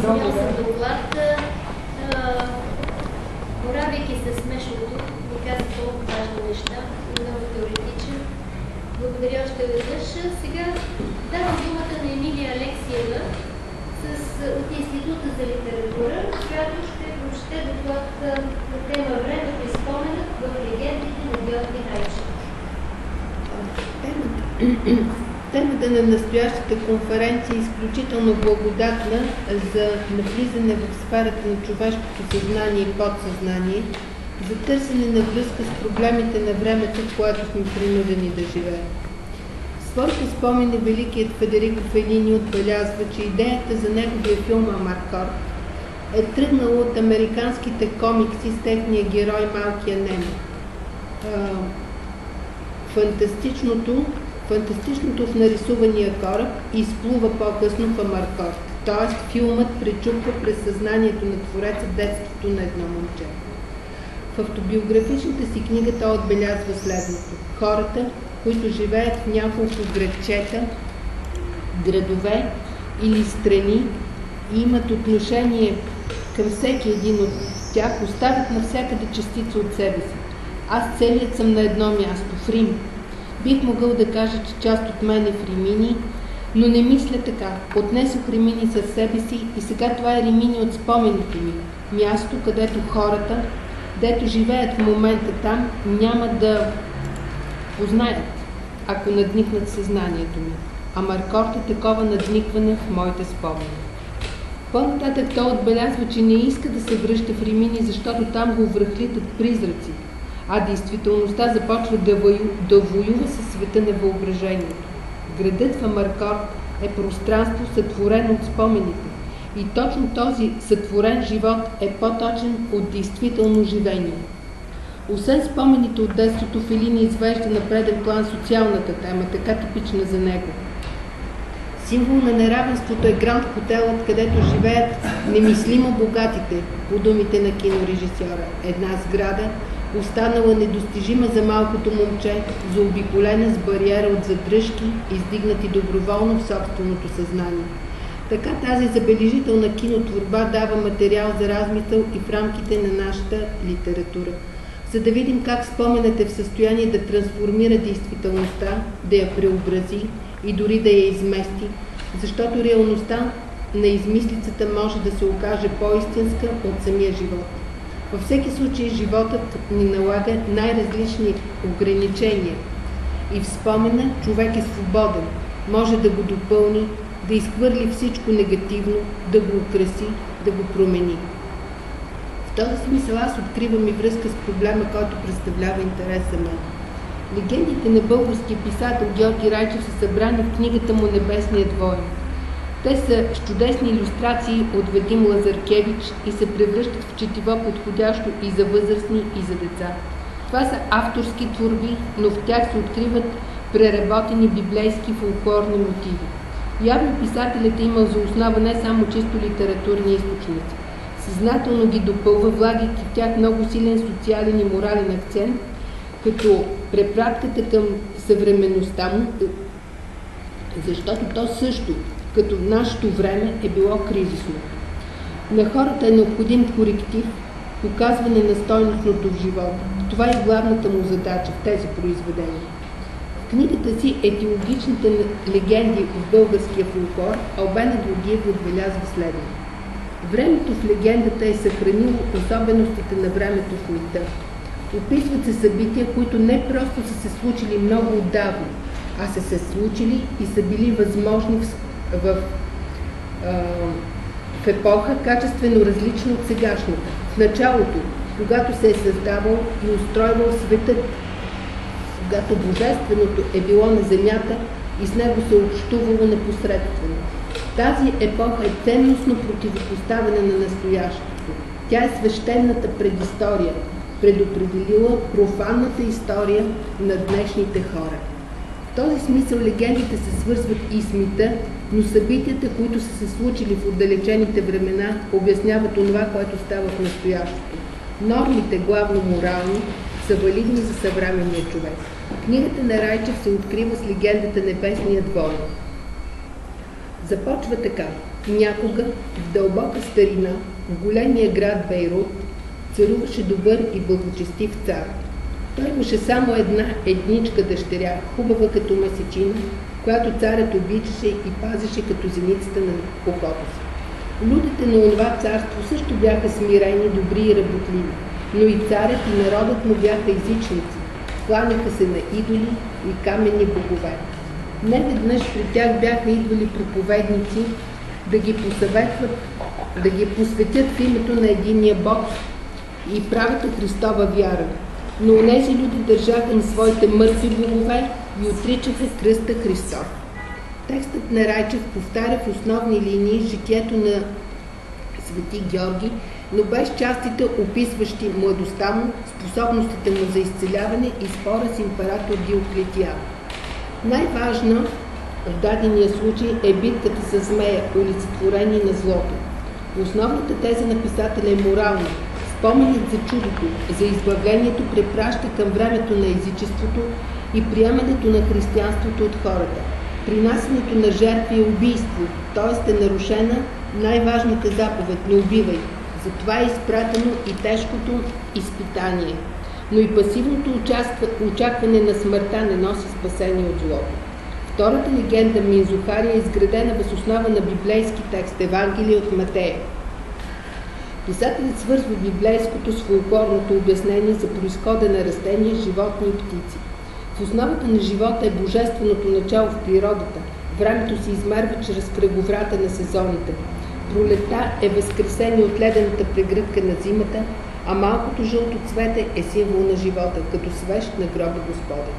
подробно доклад. Боравейки с смешното, ви казах толкова важни неща, много теоретичен. Благодаря още веднъж. Сега давам думата на Емилия Алексиева от Института за литература, която ще прочете доклад на тема "Времето и споменът в легендите на Георги Райчев". Темата на настоящата конференция е изключително благодатна за навлизане в сферата на човешкото съзнание и подсъзнание, за търсене на връзка с проблемите на времето, в което сме принудени да живеем. В своите спомени великият Федерико Фелини отбелязва, че идеята за неговия филм Амаркорд е тръгнала от американските комикси с техния герой Малкия Немо. Фантастичното в нарисувания кораб изплува по-късно в Амаркорд, т.е. филмът пречупва през съзнанието на твореца детството на едно момче. В автобиографичната си книга той отбелязва следното: хората, които живеят в няколко градчета, градове или страни и имат отношение към всеки един от тях, оставят навсякъде частица от себе си. Аз целият съм на едно място, в Рим. Бих могъл да кажа, че част от мен е в Римини, но не мисля така. Отнесох Римини със себе си и сега това е Римини от спомените ми. Място, където хората, дето живеят в момента там, няма да познаят, ако надникнат съзнанието ми. А Амаркорд е такова надникване в моите спомени. По-нататък той отбелязва, че не иска да се връща в Римини, защото там го връхлитат призраци, а действителността започва да воюва със света на въображението. Градът в Амаркорд е пространство, сътворено от спомените. И точно този сътворен живот е по-точен от действително живение. Освен спомените от детството, Фелини извежда на преден план социалната тема, така типична за него. Символ на неравенството е Гранд Хотелът, където живеят немислимо богатите, по думите на кинорежисьора. Една сграда, останала недостижима за малкото момче, заобиколена с бариера от задръжки, издигнати доброволно в собственото съзнание. Така тази забележителна кинотворба дава материал за размисъл и в рамките на нашата литература. За да видим как споменът е в състояние да трансформира действителността, да я преобрази и дори да я измести, защото реалността на измислицата може да се окаже по-истинска от самия живот. Във всеки случай животът ни налага най-различни ограничения и в спомена човек е свободен, може да го допълни, да изхвърли всичко негативно, да го украси, да го промени. В този смисъл аз откривам и връзка с проблема, който представлява интерес за мен. Легендите на българския писател Георги Райчев са събрани в книгата му "Небесният воин". Те са с чудесни илюстрации от Вадим Лазаркевич и се превръщат в четиво, подходящо и за възрастни, и за деца. Това са авторски творби, но в тях се откриват преработени библейски фолклорни мотиви. Явно писателят е имал за основа не само чисто литературни източници. Съзнателно ги допълва, влагайки в тях много силен социален и морален акцент, като препратката към съвременността му, защото то също, като в нашето време, е било кризисно. На хората е необходим коректив, показване на стойностното в живота. Това е главната му задача в тези произведения. В книгата си "Етиологичните легенди в българския фолклор" Албена Георгиев отбелязва следното: времето в легендата е съхранило особеностите на времето в мита. Описват се събития, които не просто са се случили много отдавна, а са се случили и са били възможни в епоха, качествено различна от сегашната. В началото, когато се е създавал и устройвал светът, когато божественото е било на земята и с него се общувало непосредствено. Тази епоха е ценностно противопоставяне на настоящето. Тя е свещената предистория, предопределила профанната история на днешните хора. В този смисъл легендите се свързват и с мита, но събитията, които са се случили в отдалечените времена, обясняват онова, което става в настоящето. Нормите, главно морални, са валидни за съвременния човек. Книгата на Райчев се открива с легендата "Небесният воин". Започва така: Някога, в дълбока старина, в големия град Бейрут, царуваше добър и благочестив цар. Той имаше само една едничка дъщеря, хубава като месечина, която царят обичаше и пазеше като зеницата на окото си. Людите на онова царство също бяха смирени, добри и работливи, но и царят и народът му бяха езичници, кланяха се на идоли и каменни богове. Неведнъж при тях бяха идвали проповедници да ги посъветват, да ги посветят в името на единия Бог и правата Христова вяра. Но онези люди държаха на своите мъртви богове и отричаха кръста Христов. Текстът на Райчев повтаря в основни линии житието на Свети Георги, но без частите, описващи младостта му, способностите му за изцеляване и спора с император Диоклетиан. Най-важна в дадения случай е битката с змея, олицетворение на злото. Основната теза на писателя е морална. Споменът за чудото, за избавлението препраща към времето на езичеството и приемането на християнството от хората. Принасянето на жертви е убийство, т.е. е нарушена най-важната заповед – не убивай. Затова е изпратено и тежкото изпитание. Но и пасивното очакване на смъртта не носи спасение от злото. Втората легенда Минзухария е изградена въз основа на библейски текст Евангелие от Матея. Писателят свързва библейското с фолклорното обяснение за произхода на растения, животни и птици. В основата на живота е божественото начало в природата. Времето се измерва чрез кръговрата на сезоните. Пролетта е възкресение от ледената прегръдка на зимата, а малкото жълто цвете е символ на живота, като свещ на гроба Господен.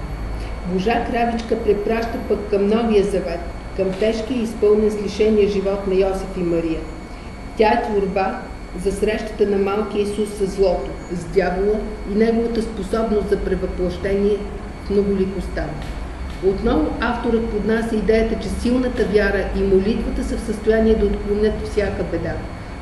Божа Кравичка препраща пък към Новия Завет, към тежкия и изпълнен с лишения живот на Йосиф и Мария. Тя е творба за срещата на малкия Исус с злото, с дявола и неговата способност за превъплъщение в многоликостта. Отново авторът поднася идеята, че силната вяра и молитвата са в състояние да отклонят всяка беда.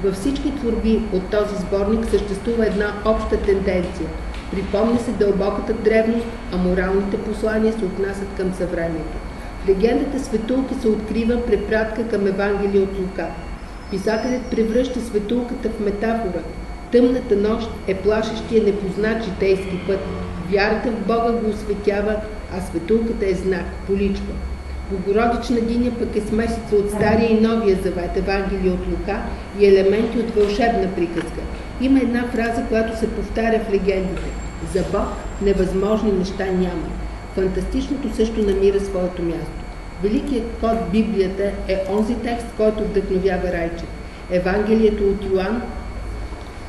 Във всички творби от този сборник съществува една обща тенденция. Припомня се дълбоката древност, а моралните послания се отнасят към съвремието. В легендата Светулки се открива препратка към Евангелие от Лука. Писателят превръща светулката в метафора. Тъмната нощ е плашещия непознат житейски път. Вярата в Бога го осветява, а светулката е знак, поличка. Богородична диня пък е смесица от Стария и Новия Завет, Евангелие от Лука и елементи от вълшебна приказка. Има една фраза, която се повтаря в легендите. За Бог невъзможни неща няма. Фантастичното също намира своето място. Великият код в Библията е онзи текст, който вдъхновява Райчев. Евангелието от Йоан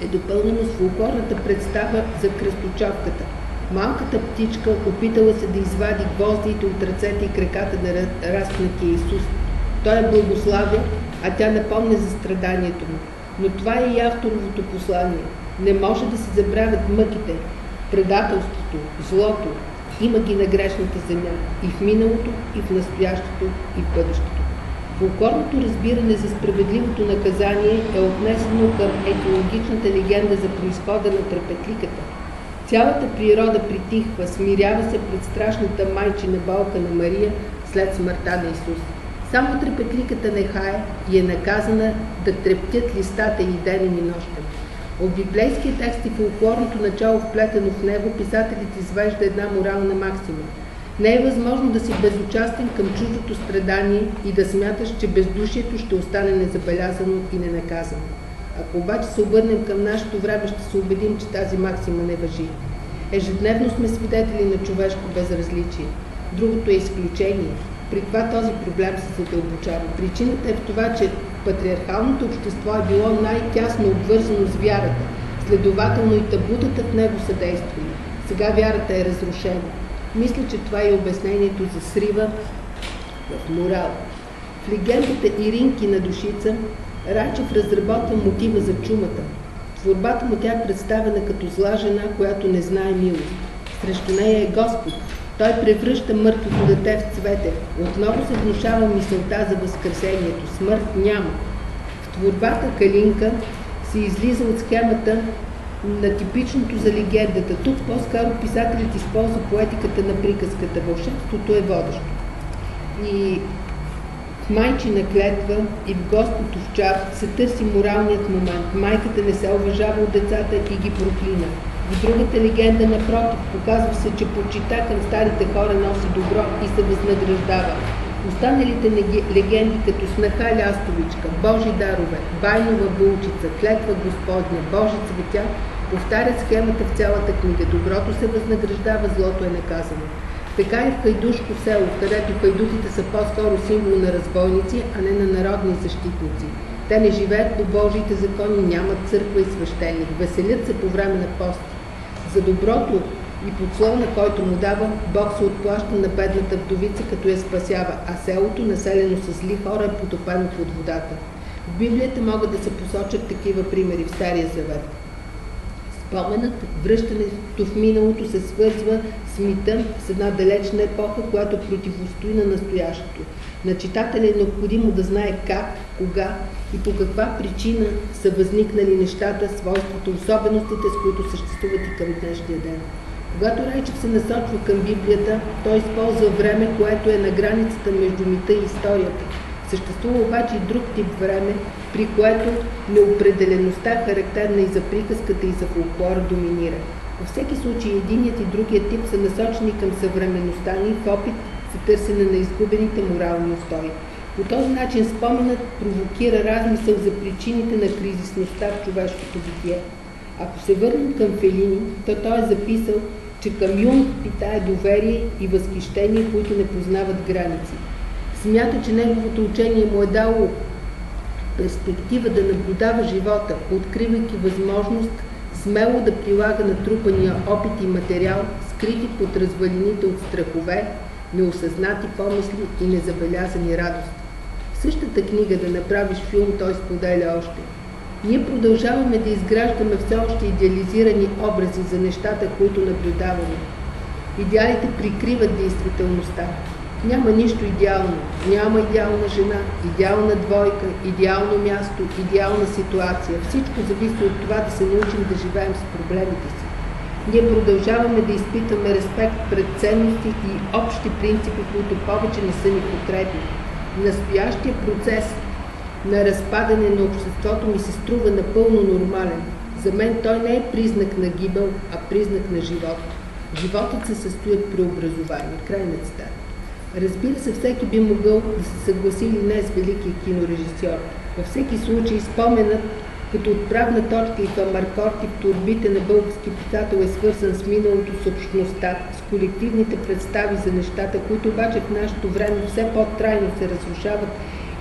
е допълнено с фолклорната представа за кръсточовката. Малката птичка опитала се да извади гвоздиите от ръцете и краката на разпнатия Исус. Той е благославя, а тя напомня за страданието му. Но това е и авторовото послание. Не може да се забравят мъките, предателството, злото. Има ги на грешната земя и в миналото, и в настоящето, и в бъдещето. Фолклорното разбиране за справедливото наказание е отнесено към етиологичната легенда за произхода на трапетликата. Цялата природа притихва, смирява се пред страшната майчина болка на Мария след смъртта на Исус. Само трапетликата не хае и е наказана да трептят листата и ден и нощем. От библейския текст и фолклорното начало, вплетено в него, писателят извежда една морална максима. Не е възможно да си безучастен към чуждото страдание и да смяташ, че бездушието ще остане незабелязано и ненаказано. Ако обаче се обърнем към нашето време, ще се убедим, че тази максима не важи. Ежедневно сме свидетели на човешко безразличие. Другото е изключение. При това този проблем се задълбочава. Причината е в това, че патриархалното общество е било най-тясно обвързано с вярата. Следователно и табутата в него са действали. Сега вярата е разрушена. Мисля, че това е обяснението за срива в морал. В легендата Иринки на Душица Райчев разработва мотива за чумата. Творбата му тя е представена като зла жена, която не знае милост. Срещу нея е Господ. Той превръща мъртвото дете в цвете. Отново се внушава мисълта за възкресението. Смърт няма. В творбата Калинка се излиза от схемата на типичното за легендата. Тук по-скоро писателят използва поетиката на приказката. Вълшебството е водещо. И В майчина клетва и в Господ овчар се търси моралният момент. Майката не се уважава от децата и ги проклина. В другата легенда, напротив, показва се, че почита към старите хора носи добро и се възнаграждава. Останалите легенди, като Снаха лястовичка, Божи дарове, Байнова вълчица, Клетва Господня, Божи цветя, повтарят схемата в цялата книга. Доброто се възнаграждава, злото е наказано. Така и в хайдушко село, където хайдутите са по-скоро символ на разбойници, а не на народни защитници. Те не живеят по Божиите закони, нямат църква и свещеник, веселят се по време на пост. За доброто и подслона, който му дава, Бог се отплаща на бедната вдовица, като я спасява, а селото, населено с зли хора, е потопено под водата. В Библията могат да се посочат такива примери в Стария Завет. Споменът, връщането в миналото се свързва с мита, с една далечна епоха, която противостои на настоящето. На читателя е необходимо да знае как, кога и по каква причина са възникнали нещата, свойствата, особеностите, с които съществуват и към днешния ден. Когато Райчев се насочва към Библията, той използва време, което е на границата между мита и историята. Съществува обаче и друг тип време, при което неопределеността, характерна и за приказката, и за фолклора, доминира. Във всеки случай единият и другият тип са насочени към съвременността ни в опит за търсене на изгубените морални устои. По този начин споменът провокира размисъл за причините на кризисността в човешкото битие. Ако се върнем към Фелини, то той е записал, че към Юнг питае доверие и възхищение, които не познават граници. Смята, че неговото учение му е дало перспектива да наблюдава живота, откривайки възможност смело да прилага натрупания опит и материал, скрити под развалините от страхове, неосъзнати помисли и незабелязани радости. В същата книга "Да направиш филм" той споделя още: ние продължаваме да изграждаме все още идеализирани образи за нещата, които наблюдаваме. Идеалите прикриват действителността. Няма нищо идеално. Няма идеална жена, идеална двойка, идеално място, идеална ситуация. Всичко зависи от това да се научим да живеем с проблемите си. Ние продължаваме да изпитваме респект пред ценности и общи принципи, които повече не са ни потребни. Настоящия процес на разпадане на обществото ми се струва напълно нормален. За мен той не е признак на гибел, а признак на живот. Животът се състои от преобразование. Край на цитата. Разбира се, всеки би могъл да се съгласи или не с великия кинорежисьор. Във всеки случай споменът като отправна точка и към Маркорти в турбите на български писател е свързан с миналото, с общността, с колективните представи за нещата, които обаче в нашето време все по-трайно се разрушават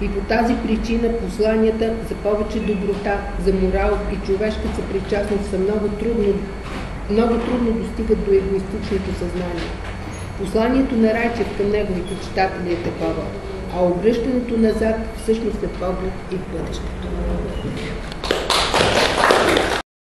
и по тази причина посланията за повече доброта, за морал и човешка съпричастност са много трудно достигат до егоистичното съзнание. Посланието на Райчев към неговите читатели е такова, а обръщането назад всъщност е поглед и в бъдещето.